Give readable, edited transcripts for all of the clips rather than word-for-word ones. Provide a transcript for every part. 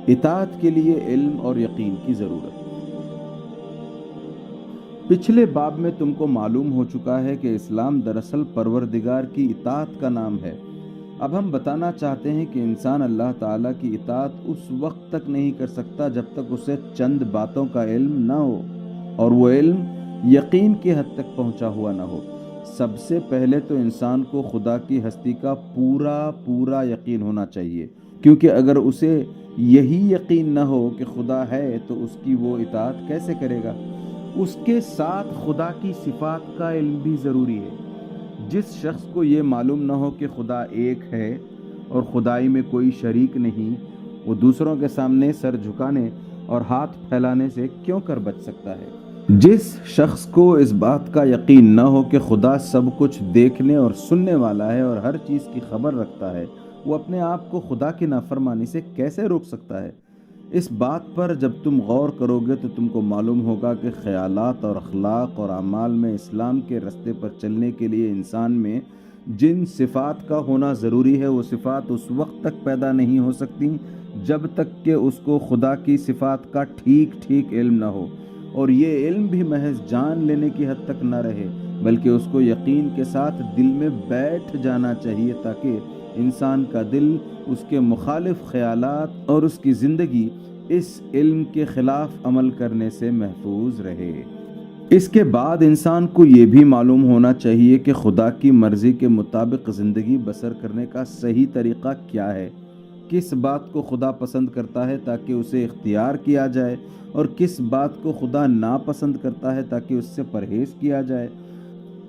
اطاعت کے لیے علم اور یقین کی ضرورت۔ پچھلے باب میں تم کو معلوم ہو چکا ہے کہ اسلام دراصل پروردگار کی اطاعت کا نام ہے۔ اب ہم بتانا چاہتے ہیں کہ انسان اللہ تعالیٰ کی اطاعت اس وقت تک نہیں کر سکتا جب تک اسے چند باتوں کا علم نہ ہو، اور وہ علم یقین کی حد تک پہنچا ہوا نہ ہو۔ سب سے پہلے تو انسان کو خدا کی ہستی کا پورا یقین ہونا چاہیے، کیونکہ اگر اسے یہی یقین نہ ہو کہ خدا ہے تو اس کی وہ اطاعت کیسے کرے گا؟ اس کے ساتھ خدا کی صفات کا علم بھی ضروری ہے۔ جس شخص کو یہ معلوم نہ ہو کہ خدا ایک ہے اور خدائی میں کوئی شریک نہیں، وہ دوسروں کے سامنے سر جھکانے اور ہاتھ پھیلانے سے کیوں کر بچ سکتا ہے؟ جس شخص کو اس بات کا یقین نہ ہو کہ خدا سب کچھ دیکھنے اور سننے والا ہے اور ہر چیز کی خبر رکھتا ہے، وہ اپنے آپ کو خدا کی نافرمانی سے کیسے روک سکتا ہے؟ اس بات پر جب تم غور کرو گے تو تم کو معلوم ہوگا کہ خیالات اور اخلاق اور اعمال میں اسلام کے رستے پر چلنے کے لیے انسان میں جن صفات کا ہونا ضروری ہے، وہ صفات اس وقت تک پیدا نہیں ہو سکتی جب تک کہ اس کو خدا کی صفات کا ٹھیک علم نہ ہو، اور یہ علم بھی محض جان لینے کی حد تک نہ رہے، بلکہ اس کو یقین کے ساتھ دل میں بیٹھ جانا چاہیے، تاکہ انسان کا دل اس کے مخالف خیالات اور اس کی زندگی اس علم کے خلاف عمل کرنے سے محفوظ رہے۔ اس کے بعد انسان کو یہ بھی معلوم ہونا چاہیے کہ خدا کی مرضی کے مطابق زندگی بسر کرنے کا صحیح طریقہ کیا ہے، کس بات کو خدا پسند کرتا ہے تاکہ اسے اختیار کیا جائے، اور کس بات کو خدا ناپسند کرتا ہے تاکہ اس سے پرہیز کیا جائے۔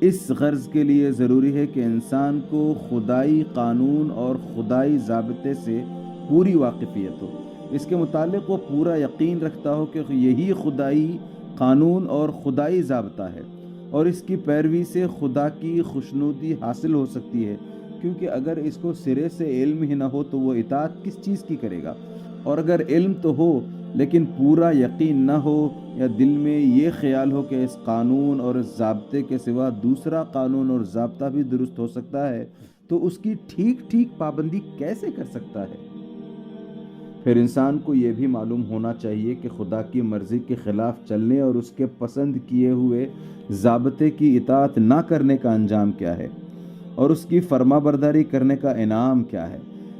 اس غرض کے لیے ضروری ہے کہ انسان کو خدائی قانون اور خدائی ضابطے سے پوری واقفیت ہو، اس کے متعلق وہ پورا یقین رکھتا ہو کہ یہی خدائی قانون اور خدائی ضابطہ ہے، اور اس کی پیروی سے خدا کی خوشنودی حاصل ہو سکتی ہے، کیونکہ اگر اس کو سرے سے علم ہی نہ ہو تو وہ اطاعت کس چیز کی کرے گا؟ اور اگر علم تو ہو لیکن پورا یقین نہ ہو، یا دل میں یہ خیال ہو کہ اس قانون اور اس ضابطے کے سوا دوسرا قانون اور ضابطہ بھی درست ہو سکتا ہے، تو اس کی ٹھیک پابندی کیسے کر سکتا ہے؟ پھر انسان کو یہ بھی معلوم ہونا چاہیے کہ خدا کی مرضی کے خلاف چلنے اور اس کے پسند کیے ہوئے ضابطے کی اطاعت نہ کرنے کا انجام کیا ہے، اور اس کی فرما برداری کرنے کا انعام کیا ہے۔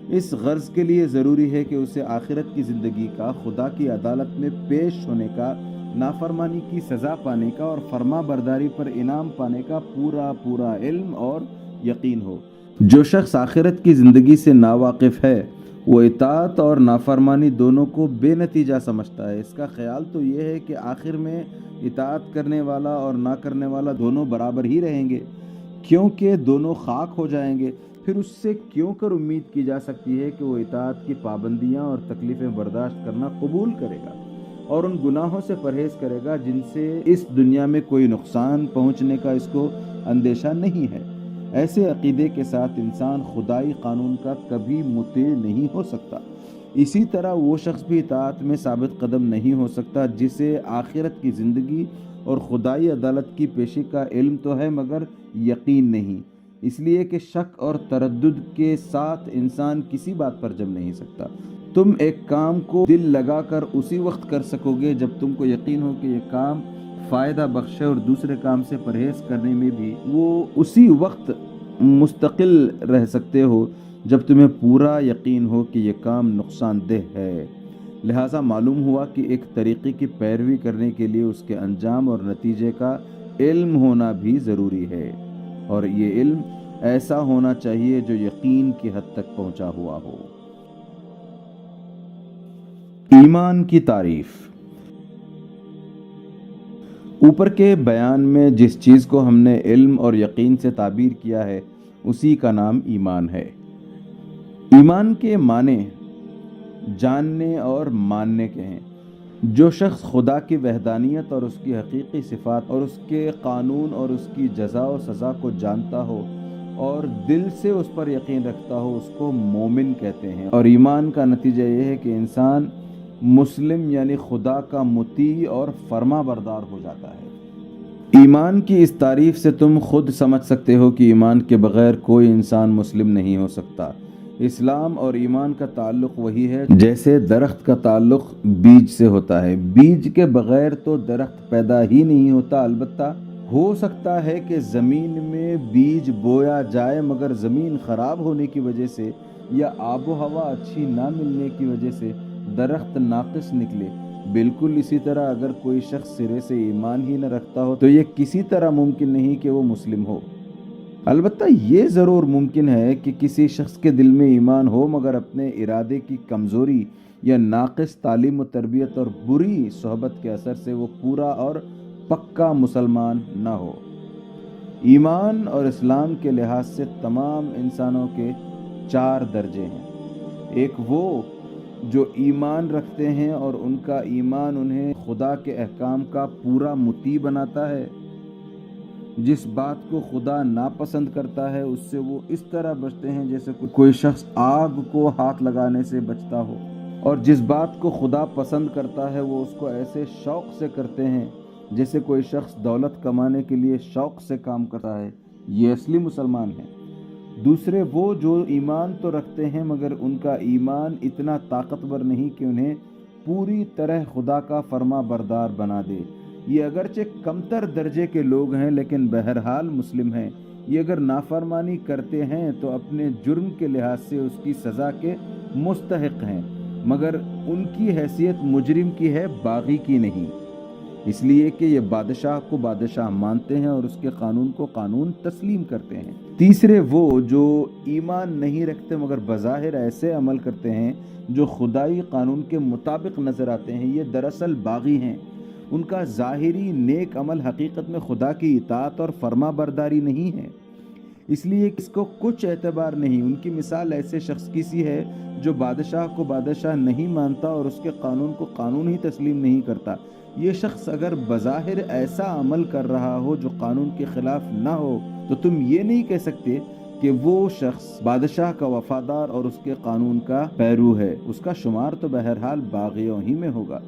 اس غرض کے لیے ضروری ہے کہ اسے آخرت کی زندگی کا، خدا کی عدالت میں پیش ہونے کا، نافرمانی کی سزا پانے کا اور فرما برداری پر انعام پانے کا پورا علم اور یقین ہو۔ جو شخص آخرت کی زندگی سے ناواقف ہے، وہ اطاعت اور نافرمانی دونوں کو بے نتیجہ سمجھتا ہے۔ اس کا خیال تو یہ ہے کہ آخر میں اطاعت کرنے والا اور نہ کرنے والا دونوں برابر ہی رہیں گے، کیونکہ دونوں خاک ہو جائیں گے۔ پھر اس سے کیوں کر امید کی جا سکتی ہے کہ وہ اطاعت کی پابندیاں اور تکلیفیں برداشت کرنا قبول کرے گا اور ان گناہوں سے پرہیز کرے گا جن سے اس دنیا میں کوئی نقصان پہنچنے کا اس کو اندیشہ نہیں ہے؟ ایسے عقیدے کے ساتھ انسان خدائی قانون کا کبھی مطیع نہیں ہو سکتا۔ اسی طرح وہ شخص بھی اطاعت میں ثابت قدم نہیں ہو سکتا جسے آخرت کی زندگی اور خدائی عدالت کی پیشی کا علم تو ہے مگر یقین نہیں، اس لیے کہ شک اور تردد کے ساتھ انسان کسی بات پر جم نہیں سکتا۔ تم ایک کام کو دل لگا کر اسی وقت کر سکو گے جب تم کو یقین ہو کہ یہ کام فائدہ بخش ہے، اور دوسرے کام سے پرہیز کرنے میں بھی وہ اسی وقت مستقل رہ سکتے ہو جب تمہیں پورا یقین ہو کہ یہ کام نقصان دہ ہے۔ لہٰذا معلوم ہوا کہ ایک طریقے کی پیروی کرنے کے لیے اس کے انجام اور نتیجے کا علم ہونا بھی ضروری ہے، اور یہ علم ایسا ہونا چاہیے جو یقین کی حد تک پہنچا ہوا ہو۔ ایمان کی تعریف۔ اوپر کے بیان میں جس چیز کو ہم نے علم اور یقین سے تعبیر کیا ہے اسی کا نام ایمان ہے۔ ایمان کے معنی جاننے اور ماننے کے ہیں۔ جو شخص خدا کی وحدانیت اور اس کی حقیقی صفات اور اس کے قانون اور اس کی جزا و سزا کو جانتا ہو اور دل سے اس پر یقین رکھتا ہو، اس کو مومن کہتے ہیں۔ اور ایمان کا نتیجہ یہ ہے کہ انسان مسلم یعنی خدا کا مطیع اور فرما بردار ہو جاتا ہے۔ ایمان کی اس تعریف سے تم خود سمجھ سکتے ہو کہ ایمان کے بغیر کوئی انسان مسلم نہیں ہو سکتا۔ اسلام اور ایمان کا تعلق وہی ہے جیسے درخت کا تعلق بیج سے ہوتا ہے۔ بیج کے بغیر تو درخت پیدا ہی نہیں ہوتا۔ البتہ ہو سکتا ہے کہ زمین میں بیج بویا جائے مگر زمین خراب ہونے کی وجہ سے یا آب و ہوا اچھی نہ ملنے کی وجہ سے درخت ناقص نکلے۔ بالکل اسی طرح اگر کوئی شخص سرے سے ایمان ہی نہ رکھتا ہو تو یہ کسی طرح ممکن نہیں کہ وہ مسلم ہو۔ البتہ یہ ضرور ممکن ہے کہ کسی شخص کے دل میں ایمان ہو مگر اپنے ارادے کی کمزوری یا ناقص تعلیم و تربیت اور بری صحبت کے اثر سے وہ پورا اور پکا مسلمان نہ ہو۔ ایمان اور اسلام کے لحاظ سے تمام انسانوں کے 4 درجے ہیں۔ ایک وہ جو ایمان رکھتے ہیں اور ان کا ایمان انہیں خدا کے احکام کا پورا مطیع بناتا ہے۔ جس بات کو خدا ناپسند کرتا ہے اس سے وہ اس طرح بچتے ہیں جیسے کوئی شخص آگ کو ہاتھ لگانے سے بچتا ہو، اور جس بات کو خدا پسند کرتا ہے وہ اس کو ایسے شوق سے کرتے ہیں جیسے کوئی شخص دولت کمانے کے لیے شوق سے کام کرتا ہے۔ یہ اصلی مسلمان ہیں۔ دوسرے وہ جو ایمان تو رکھتے ہیں مگر ان کا ایمان اتنا طاقتور نہیں کہ انہیں پوری طرح خدا کا فرما بردار بنا دے۔ یہ اگرچہ کمتر درجے کے لوگ ہیں لیکن بہرحال مسلم ہیں۔ یہ اگر نافرمانی کرتے ہیں تو اپنے جرم کے لحاظ سے اس کی سزا کے مستحق ہیں، مگر ان کی حیثیت مجرم کی ہے، باغی کی نہیں، اس لیے کہ یہ بادشاہ کو بادشاہ مانتے ہیں اور اس کے قانون کو قانون تسلیم کرتے ہیں۔ تیسرے وہ جو ایمان نہیں رکھتے مگر بظاہر ایسے عمل کرتے ہیں جو خدائی قانون کے مطابق نظر آتے ہیں، یہ دراصل باغی ہیں۔ ان کا ظاہری نیک عمل حقیقت میں خدا کی اطاعت اور فرما برداری نہیں ہے، اس لیے اس کو کچھ اعتبار نہیں۔ ان کی مثال ایسے شخص کی سی ہے جو بادشاہ کو بادشاہ نہیں مانتا اور اس کے قانون کو قانون ہی تسلیم نہیں کرتا۔ یہ شخص اگر بظاہر ایسا عمل کر رہا ہو جو قانون کے خلاف نہ ہو تو تم یہ نہیں کہہ سکتے کہ وہ شخص بادشاہ کا وفادار اور اس کے قانون کا پیرو ہے۔ اس کا شمار تو بہرحال باغیوں ہی میں ہوگا۔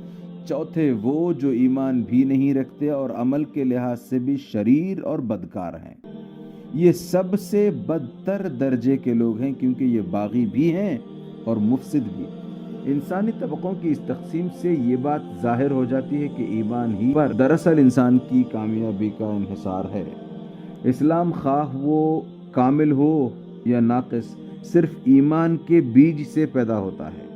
چوتھے وہ جو ایمان بھی نہیں رکھتے اور عمل کے لحاظ سے بھی شریر اور بدکار ہیں۔ یہ سب سے بدتر درجے کے لوگ ہیں کیونکہ یہ باغی بھی ہیں اور مفسد بھی۔ انسانی طبقوں کی اس تقسیم سے یہ بات ظاہر ہو جاتی ہے کہ ایمان ہی پر دراصل انسان کی کامیابی کا انحصار ہے۔ اسلام خواہ وہ کامل ہو یا ناقص صرف ایمان کے بیج سے پیدا ہوتا ہے۔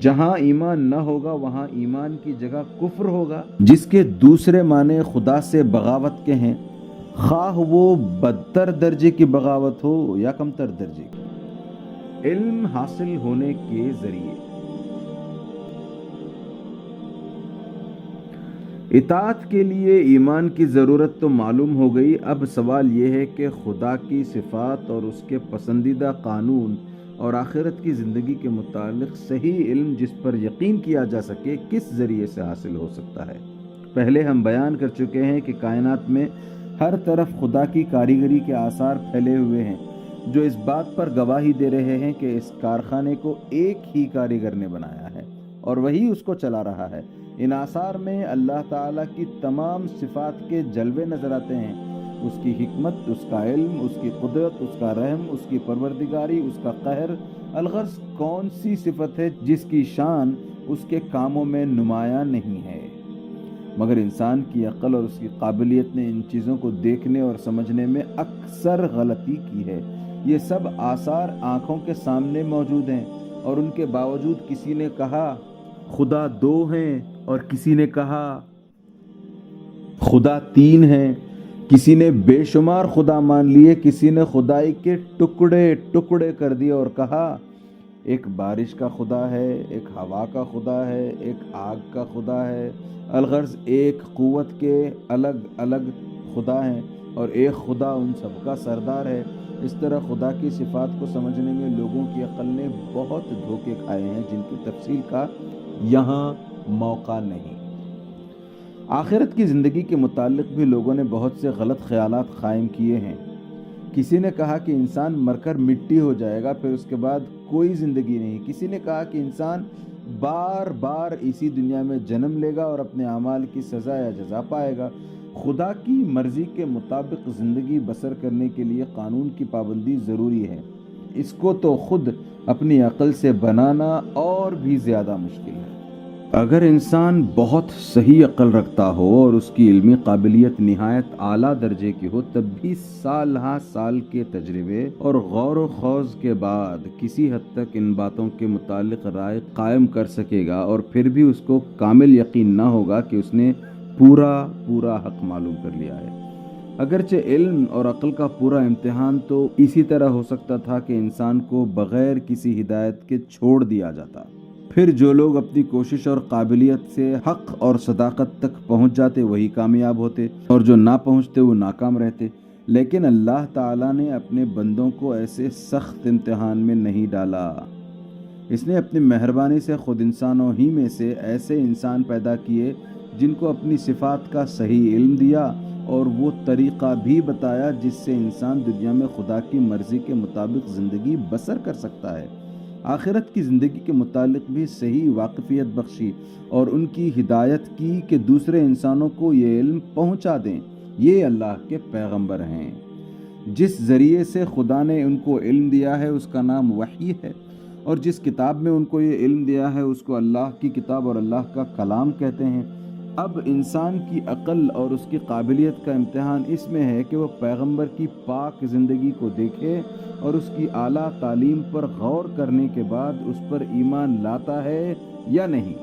جہاں ایمان نہ ہوگا وہاں ایمان کی جگہ کفر ہوگا، جس کے دوسرے معنی خدا سے بغاوت کے ہیں، خواہ وہ بدتر درجے کی بغاوت ہو یا کمتر درجے کی۔ علم حاصل ہونے کے ذریعے اطاعت کے لیے ایمان کی ضرورت تو معلوم ہو گئی۔ اب سوال یہ ہے کہ خدا کی صفات اور اس کے پسندیدہ قانون اور آخرت کی زندگی کے متعلق صحیح علم جس پر یقین کیا جا سکے کس ذریعے سے حاصل ہو سکتا ہے؟ پہلے ہم بیان کر چکے ہیں کہ کائنات میں ہر طرف خدا کی کاریگری کے آثار پھیلے ہوئے ہیں جو اس بات پر گواہی دے رہے ہیں کہ اس کارخانے کو ایک ہی کاریگر نے بنایا ہے اور وہی اس کو چلا رہا ہے۔ ان آثار میں اللہ تعالیٰ کی تمام صفات کے جلوے نظر آتے ہیں، اس کی حکمت، اس کا علم، اس کی قدرت، اس کا رحم، اس کی پروردگاری، اس کا قہر۔ الغرض کون سی صفت ہے جس کی شان اس کے کاموں میں نمایاں نہیں ہے؟ مگر انسان کی عقل اور اس کی قابلیت نے ان چیزوں کو دیکھنے اور سمجھنے میں اکثر غلطی کی ہے۔ یہ سب آثار آنکھوں کے سامنے موجود ہیں اور ان کے باوجود کسی نے کہا خدا 2 ہیں اور کسی نے کہا خدا 3 ہیں، کسی نے بے شمار خدا مان لیے، کسی نے خدائی کے ٹکڑے ٹکڑے کر دیے اور کہا ایک بارش کا خدا ہے، ایک ہوا کا خدا ہے، ایک آگ کا خدا ہے۔ الغرض ایک قوت کے الگ الگ خدا ہیں اور ایک خدا ان سب کا سردار ہے۔ اس طرح خدا کی صفات کو سمجھنے میں لوگوں کی عقل نے بہت دھوکے کھائے ہیں جن کی تفصیل کا یہاں موقع نہیں۔ آخرت کی زندگی کے متعلق بھی لوگوں نے بہت سے غلط خیالات قائم کیے ہیں۔ کسی نے کہا کہ انسان مر کر مٹی ہو جائے گا، پھر اس کے بعد کوئی زندگی نہیں۔ کسی نے کہا کہ انسان بار بار اسی دنیا میں جنم لے گا اور اپنے اعمال کی سزا یا جزا پائے گا۔ خدا کی مرضی کے مطابق زندگی بسر کرنے کے لیے قانون کی پابندی ضروری ہے۔ اس کو تو خود اپنی عقل سے بنانا اور بھی زیادہ مشکل ہے۔ اگر انسان بہت صحیح عقل رکھتا ہو اور اس کی علمی قابلیت نہایت اعلیٰ درجے کی ہو، تب بھی سال ہاں سال کے تجربے اور غور و خوض کے بعد کسی حد تک ان باتوں کے متعلق رائے قائم کر سکے گا، اور پھر بھی اس کو کامل یقین نہ ہوگا کہ اس نے پورا حق معلوم کر لیا ہے۔ اگرچہ علم اور عقل کا پورا امتحان تو اسی طرح ہو سکتا تھا کہ انسان کو بغیر کسی ہدایت کے چھوڑ دیا جاتا، پھر جو لوگ اپنی کوشش اور قابلیت سے حق اور صداقت تک پہنچ جاتے وہی کامیاب ہوتے، اور جو نہ پہنچتے وہ ناکام رہتے۔ لیکن اللہ تعالیٰ نے اپنے بندوں کو ایسے سخت امتحان میں نہیں ڈالا۔ اس نے اپنی مہربانی سے خود انسانوں ہی میں سے ایسے انسان پیدا کیے جن کو اپنی صفات کا صحیح علم دیا، اور وہ طریقہ بھی بتایا جس سے انسان دنیا میں خدا کی مرضی کے مطابق زندگی بسر کر سکتا ہے۔ آخرت کی زندگی کے متعلق بھی صحیح واقفیت بخشی اور ان کی ہدایت کی کہ دوسرے انسانوں کو یہ علم پہنچا دیں۔ یہ اللہ کے پیغمبر ہیں۔ جس ذریعے سے خدا نے ان کو علم دیا ہے اس کا نام وحی ہے، اور جس کتاب میں ان کو یہ علم دیا ہے اس کو اللہ کی کتاب اور اللہ کا کلام کہتے ہیں۔ اب انسان کی عقل اور اس کی قابلیت کا امتحان اس میں ہے کہ وہ پیغمبر کی پاک زندگی کو دیکھے اور اس کی اعلیٰ تعلیم پر غور کرنے کے بعد اس پر ایمان لاتا ہے یا نہیں۔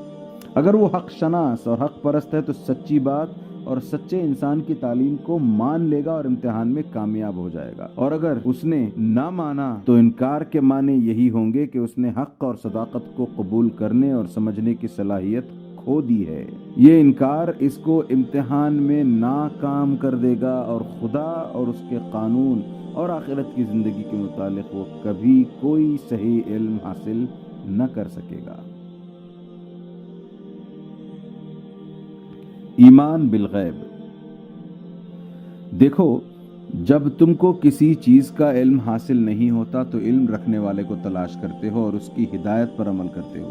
اگر وہ حق شناس اور حق پرست ہے تو سچی بات اور سچے انسان کی تعلیم کو مان لے گا اور امتحان میں کامیاب ہو جائے گا، اور اگر اس نے نہ مانا تو انکار کے معنی یہی ہوں گے کہ اس نے حق اور صداقت کو قبول کرنے اور سمجھنے کی صلاحیت کھو دی ہے۔ یہ انکار اس کو امتحان میں ناکام کر دے گا، اور خدا اور اس کے قانون اور آخرت کی زندگی کے متعلق وہ کبھی کوئی صحیح علم حاصل نہ کر سکے گا۔ ایمان بالغیب۔ دیکھو، جب تم کو کسی چیز کا علم حاصل نہیں ہوتا تو علم رکھنے والے کو تلاش کرتے ہو اور اس کی ہدایت پر عمل کرتے ہو۔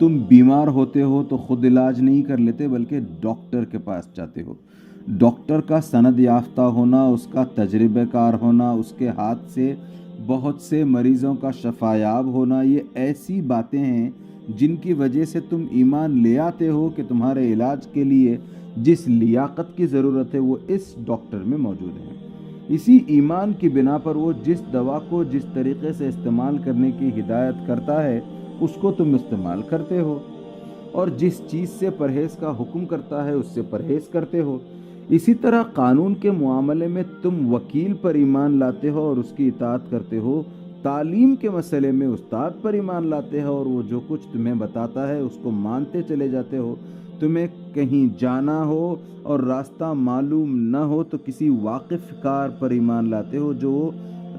تم بیمار ہوتے ہو تو خود علاج نہیں کر لیتے بلکہ ڈاکٹر کے پاس جاتے ہو۔ ڈاکٹر کا سند یافتہ ہونا، اس کا تجربہ کار ہونا، اس کے ہاتھ سے بہت سے مریضوں کا شفا یاب ہونا، یہ ایسی باتیں ہیں جن کی وجہ سے تم ایمان لے آتے ہو کہ تمہارے علاج کے لیے جس لیاقت کی ضرورت ہے وہ اس ڈاکٹر میں موجود ہے۔ اسی ایمان کی بنا پر وہ جس دوا کو جس طریقے سے استعمال کرنے کی ہدایت کرتا ہے اس کو تم استعمال کرتے ہو، اور جس چیز سے پرہیز کا حکم کرتا ہے اس سے پرہیز کرتے ہو۔ اسی طرح قانون کے معاملے میں تم وکیل پر ایمان لاتے ہو اور اس کی اطاعت کرتے ہو، تعلیم کے مسئلے میں استاد پر ایمان لاتے ہو اور وہ جو کچھ تمہیں بتاتا ہے اس کو مانتے چلے جاتے ہو۔ تمہیں کہیں جانا ہو اور راستہ معلوم نہ ہو تو کسی واقف کار پر ایمان لاتے ہو، جو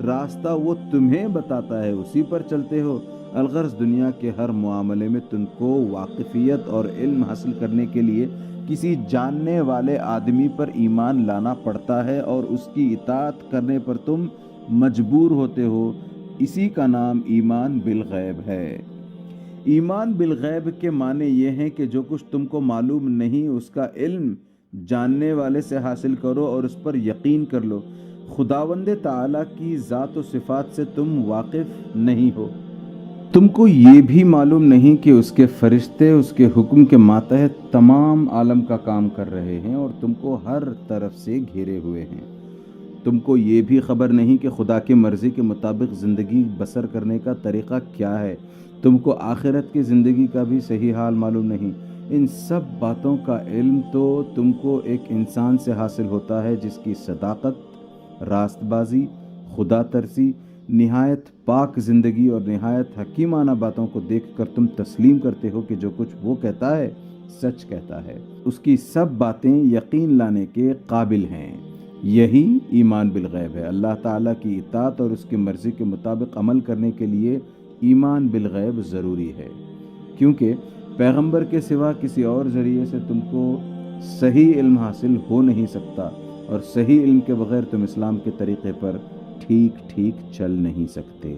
راستہ وہ تمہیں بتاتا ہے اسی پر چلتے ہو۔ الغرض دنیا کے ہر معاملے میں تم کو واقفیت اور علم حاصل کرنے کے لیے کسی جاننے والے آدمی پر ایمان لانا پڑتا ہے اور اس کی اطاعت کرنے پر تم مجبور ہوتے ہو۔ اسی کا نام ایمان بالغیب ہے۔ ایمان بالغیب کے معنی یہ ہیں کہ جو کچھ تم کو معلوم نہیں اس کا علم جاننے والے سے حاصل کرو اور اس پر یقین کر لو۔ خداوند تعالیٰ کی ذات و صفات سے تم واقف نہیں ہو۔ تم کو یہ بھی معلوم نہیں کہ اس کے فرشتے اس کے حکم کے ماتحت تمام عالم کا کام کر رہے ہیں اور تم کو ہر طرف سے گھیرے ہوئے ہیں۔ تم کو یہ بھی خبر نہیں کہ خدا کی مرضی کے مطابق زندگی بسر کرنے کا طریقہ کیا ہے۔ تم کو آخرت کی زندگی کا بھی صحیح حال معلوم نہیں۔ ان سب باتوں کا علم تو تم کو ایک انسان سے حاصل ہوتا ہے جس کی صداقت، راست بازی، خدا ترسی، نہایت پاک زندگی اور نہایت حکیمانہ باتوں کو دیکھ کر تم تسلیم کرتے ہو کہ جو کچھ وہ کہتا ہے سچ کہتا ہے۔ اس کی سب باتیں یقین لانے کے قابل ہیں۔ یہی ایمان بالغیب ہے۔ اللہ تعالیٰ کی اطاعت اور اس کی مرضی کے مطابق عمل کرنے کے لیے ایمان بالغیب ضروری ہے، کیونکہ پیغمبر کے سوا کسی اور ذریعے سے تم کو صحیح علم حاصل ہو نہیں سکتا، اور صحیح علم کے بغیر تم اسلام کے طریقے پر ٹھیک چل نہیں سکتے۔